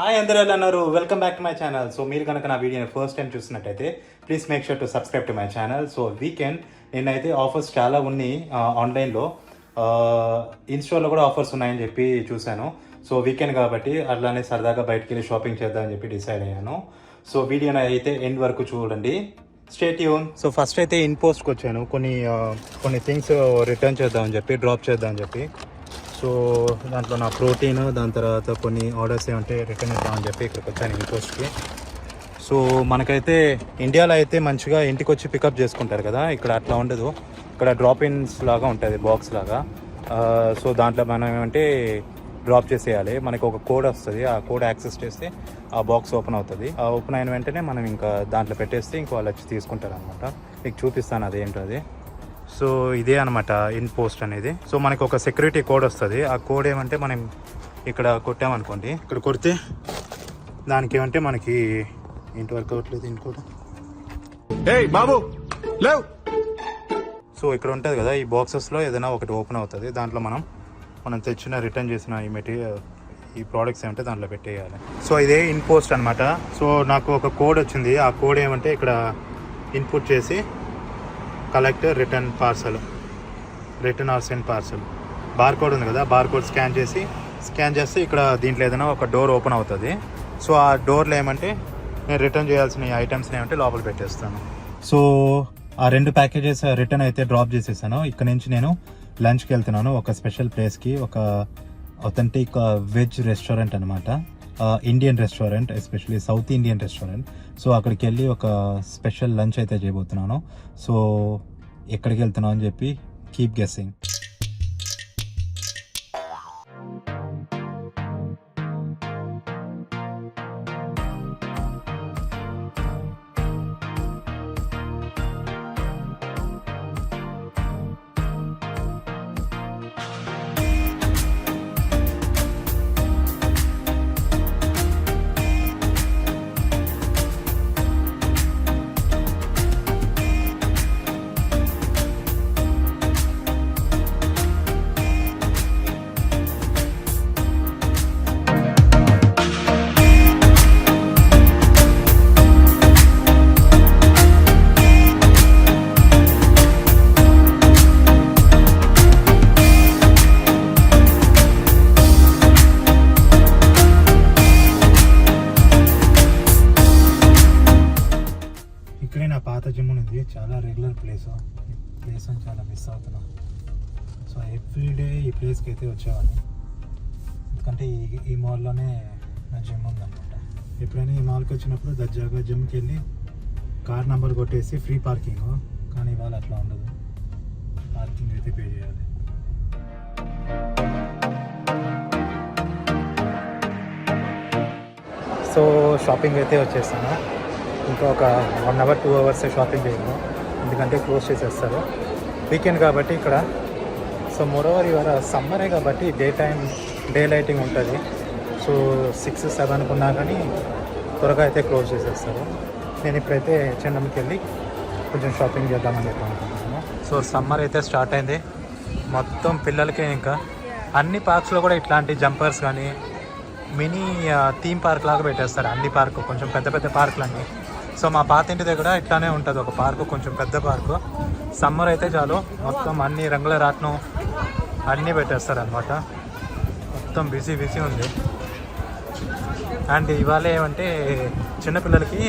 Hi అందరూ ఎలా అన్నారు. Welcome back to my channel. So మీరు కనుక నా వీడియోని ఫస్ట్ టైం చూసినట్టయితే please make sure to subscribe to my channel. So weekend నేనైతే ఆఫర్స్ చాలా ఉన్నాయి ఆన్లైన్లో, ఇన్స్టోర్లో కూడా ఆఫర్స్ ఉన్నాయని చెప్పి చూశాను. సో వీకెండ్ కాబట్టి అట్లానే సరదాగా బయటికి వెళ్ళి షాపింగ్ చేద్దామని చెప్పి డిసైడ్ అయ్యాను. సో వీడియోని అయితే ఎండ్ వరకు చూడండి, స్టే ట్యూన్. సో ఫస్ట్ అయితే ఇన్ పోస్ట్కి వచ్చాను, కొన్ని థింగ్స్ రిటర్న్ చేద్దామని చెప్పి, డ్రాప్ చేద్దామని చెప్పి. సో దాంట్లో నా ప్రోటీన్, దాని తర్వాత కొన్ని ఆర్డర్స్ ఏమంటే రిటర్న్ ఇద్దామని చెప్పి ఇక్కడికి వచ్చాను ఇన్ పోస్ట్కి. సో మనకైతే ఇండియాలో అయితే మంచిగా ఇంటికి వచ్చి పికప్ చేసుకుంటారు కదా, ఇక్కడ అట్లా ఉండదు. ఇక్కడ డ్రాప్ ఇన్స్ లాగా ఉంటుంది, బాక్స్ లాగా. సో దాంట్లో మనం ఏమంటే డ్రాప్ చేసేయాలి. మనకి ఒక కోడ్ వస్తుంది, ఆ కోడ్ యాక్సెస్ చేస్తే ఆ బాక్స్ ఓపెన్ అవుతుంది. ఆ ఓపెన్ అయిన వెంటనే మనం ఇంకా దాంట్లో పెట్టేస్తే ఇంకో వాళ్ళు వచ్చి తీసుకుంటారు అనమాట. మీకు చూపిస్తాను అదేంటో అది. సో ఇదే అనమాట ఇన్ పోస్ట్ అనేది. సో మనకి ఒక సెక్యూరిటీ కోడ్ వస్తుంది. ఆ కోడ్ ఏమంటే మనం ఇక్కడ కొట్టామనుకోండి, ఇక్కడ కొడితే దానికి ఏమంటే మనకి ఇంటి వరకు అవ్వట్లేదు ఇంకోటి. బాబు లేవ్. సో ఇక్కడ ఉంటుంది కదా, ఈ బాక్సెస్లో ఏదైనా ఒకటి ఓపెన్ అవుతుంది. దాంట్లో మనం తెచ్చిన రిటర్న్ చేసిన ఈ మెటీరియల్, ఈ ప్రోడక్ట్స్ ఏమంటే దాంట్లో పెట్టేయాలి. సో ఇదే ఇన్ పోస్ట్ అనమాట. సో నాకు ఒక కోడ్ వచ్చింది. ఆ కోడ్ ఏమంటే ఇక్కడ ఇన్పుట్ చేసి collect return parcel, return or send parcel, bar code ఉంది కదా, బార్ కోడ్ స్కాన్ చేస్తే ఇక్కడ దీంట్లో ఏదైనా ఒక డోర్ ఓపెన్ అవుతుంది. సో ఆ డోర్లో ఏమంటే నేను రిటర్న్ చేయాల్సిన ఐటమ్స్ని ఏమంటే లోపల పెట్టేస్తాను. సో ఆ 2 ప్యాకేజెస్ రిటర్న్ అయితే డ్రాప్ చేసేసాను. ఇక్కడ నుంచి నేను లంచ్కి వెళ్తున్నాను ఒక స్పెషల్ ప్లేస్కి, ఒక అథెంటిక్ వెజ్ రెస్టారెంట్ అనమాట, Indian restaurant, especially south Indian restaurant. So అక్కడికి వెళ్ళి ఒక స్పెషల్ లంచ్ అయితే చేయబోతున్నాను. సో ఎక్కడికి వెళ్తున్నాను అని చెప్పి కీప్ గెస్సింగ్. ఇక్కడే నా పాత జిమ్ ఉంది, చాలా రెగ్యులర్ ప్లేస్ అని చాలా మిస్ అవుతున్నాం. సో ఎవ్రీడే ఈ ప్లేస్కి అయితే వచ్చేవాడిని, ఎందుకంటే ఈ మాల్లోనే నా జిమ్ ఉందన్నమాట. ఎప్పుడైనా ఈ మాల్కి వచ్చినప్పుడు దర్జాగా జిమ్కి వెళ్ళి కార్ నెంబర్ కొట్టేసి ఫ్రీ పార్కింగ్, కానీ ఇవాళ అట్లా ఉండదు, పార్కింగ్ అయితే పే చేయాలి. సో షాపింగ్ అయితే వచ్చేసాను. ఇంకా ఒక 1 అవర్ 2 అవర్స్ షాపింగ్ చేయను, ఎందుకంటే క్లోజ్ చేసేస్తారు వీకెండ్ కాబట్టి ఇక్కడ. సో మోరోవర్ ఇవాళ సమ్మరే కాబట్టి డే లైటింగ్ ఉంటుంది. సో 6-7 ఉన్నా కానీ త్వరగా అయితే క్లోజ్ చేసేస్తారు. నేను ఇప్పుడైతే చెన్నైకి వెళ్ళి కొంచెం షాపింగ్ చేద్దామని చెప్పి అనుకుంటున్నాను. సో సమ్మర్ అయితే స్టార్ట్ అయింది మొత్తం పిల్లలకి. ఇంకా అన్ని పార్క్స్లో కూడా ఇట్లాంటి జంపర్స్ కానీ మినీ థీమ్ పార్క్ లాగా పెట్టేస్తారు, అన్ని పార్కు కొంచెం పెద్ద పెద్ద పార్కులన్నీ. సో మా పాత ఇంటి దగ్గర ఇట్లానే ఉంటుంది ఒక పార్కు, కొంచెం పెద్ద పార్కు. సమ్మర్ అయితే చాలు మొత్తం అన్ని రంగుల రాట్నం అన్నీ పెట్టేస్తారు అనమాట. మొత్తం బిజీ ఉంది. అండ్ ఇవాళ ఏమంటే చిన్నపిల్లలకి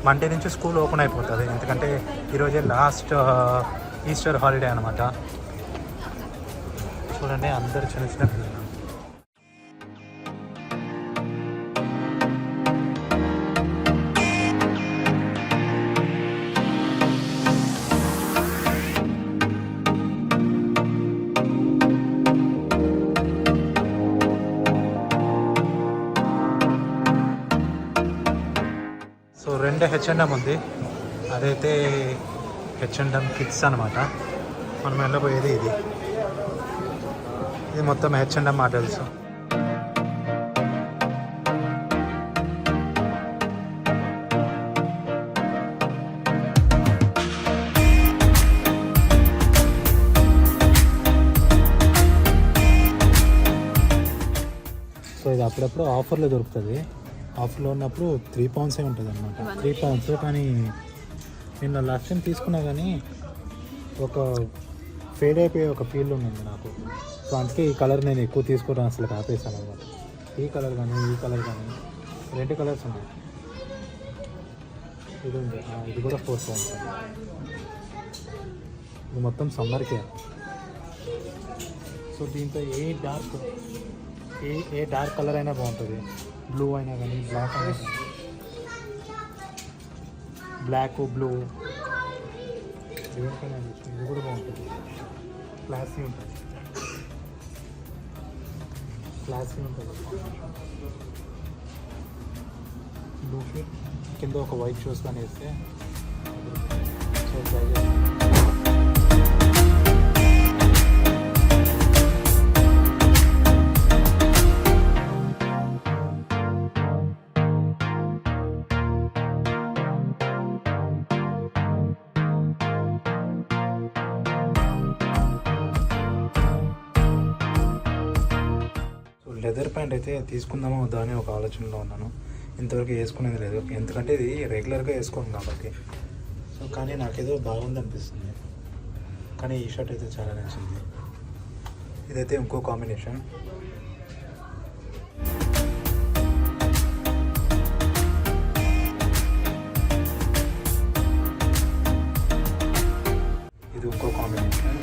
మండే నుంచి స్కూల్ ఓపెన్ అయిపోతుంది, ఎందుకంటే ఈరోజే లాస్ట్ ఈస్టర్ హాలిడే అనమాట. చూడండి అందరు చిన్న పిల్లలు. సో 2 H&M ఉంది, అదైతే H&M కిడ్స్ అనమాట. మనం వెళ్ళబోయేది ఇది మొత్తం H&M మోడల్స్. సో ఇది అప్పుడప్పుడు ఆఫర్లో దొరుకుతుంది. ఆఫర్లో ఉన్నప్పుడు 3 pounds ఉంటుంది అనమాట. 3 pounds. కానీ నేను లాస్ట్ టైం తీసుకున్నా కానీ ఒక ఫేడ్ అయిపోయే ఒక ఫీల్ ఉంది నాకు. సో అందుకే ఈ కలర్ నేను ఎక్కువ తీసుకోవడం అసలు ఆపేసాను అనమాట. ఈ కలర్ కానీ 2 కలర్స్ ఉన్నాయి. ఇది ఉంది, ఇది కూడా 4 pounds. ఇది మొత్తం సమ్మర్కే. సో దీంతో ఏ డార్క్ కలర్ అయినా బాగుంటుంది. బ్లూ అయినా కానీ బ్లాక్ అయినా కానీ, బ్లాక్ బ్లూ దేనికైనా ఇది కూడా బాగుంటుంది. క్లాసీ ఉంటుంది. బ్లూకి కింద ఒక వైట్ షూస్ కానీ వేస్తే సో ట్రై చేస్తాను. లెదర్ ప్యాంట్ అయితే తీసుకుందామా వద్దా అని ఒక ఆలోచనలో ఉన్నాను. ఇంతవరకు వేసుకునేది లేదు, ఎందుకంటే ఇది రెగ్యులర్గా వేసుకోను కాబట్టి. సో కానీ నాకేదో బాగుంది అనిపిస్తుంది. కానీ ఈ షర్ట్ అయితే చాలా నచ్చింది. ఇదైతే ఇంకో కాంబినేషన్. ఇది ఇంకో కాంబినేషన్.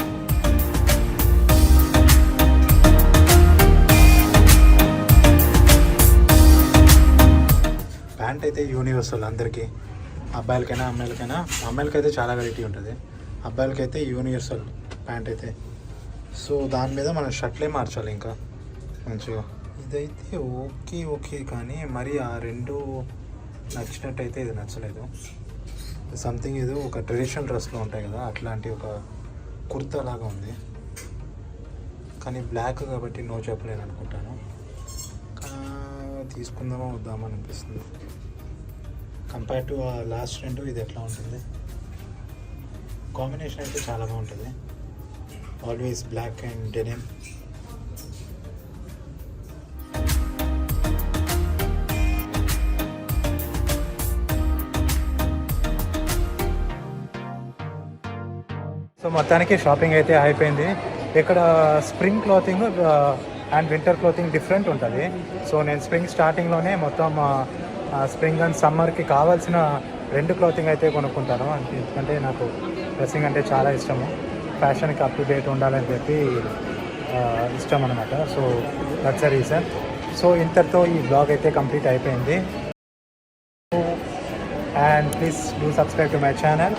ప్యాంట్ అయితే యూనివర్సల్ అందరికీ, అబ్బాయిలకైనా అమ్మాయిలకైనా. అమ్మాయిలకైతే చాలా వెరైటీ ఉంటుంది, అబ్బాయిలకైతే యూనివర్సల్ ప్యాంట్ అయితే. సో దాని మీద మనం షర్ట్లే మార్చాలి ఇంకా మంచిగా. ఇదైతే ఓకే కానీ మరి ఆ రెండు నచ్చినట్టయితే ఇది నచ్చలేదు. సంథింగ్ ఇది ఒక ట్రెడిషనల్ డ్రెస్లో ఉంటాయి కదా, అట్లాంటి ఒక కుర్తా లాగా ఉంది. కానీ బ్లాక్ కాబట్టి నో చెప్పలేను అనుకుంటాను. తీసుకుందామా వద్దామా అనిపిస్తుంది. కంపేర్ టు లాస్ట్ రెండు ఇది ఎట్లా ఉంటుంది? కాంబినేషన్ అయితే చాలా బాగుంటుంది. Always black and denim. So మొత్తానికి షాపింగ్ అయితే అయిపోయింది. ఇక్కడ spring clothing and winter clothing different ఉంటుంది. సో నేను స్ప్రింగ్ స్టార్టింగ్లోనే మొత్తం స్ప్రింగ్ అండ్ సమ్మర్కి కావాల్సిన 2 క్లాతింగ్ అయితే కొనుక్కుంటాను. ఎందుకంటే నాకు డ్రెస్సింగ్ అంటే చాలా ఇష్టము, ఫ్యాషన్కి అప్ టు డేట్ ఉండాలని చెప్పి ఇష్టం అనమాట. So that's the reason. So ఇంతటితో ఈ బ్లాగ్ అయితే కంప్లీట్ అయిపోయింది. And please do subscribe to my channel.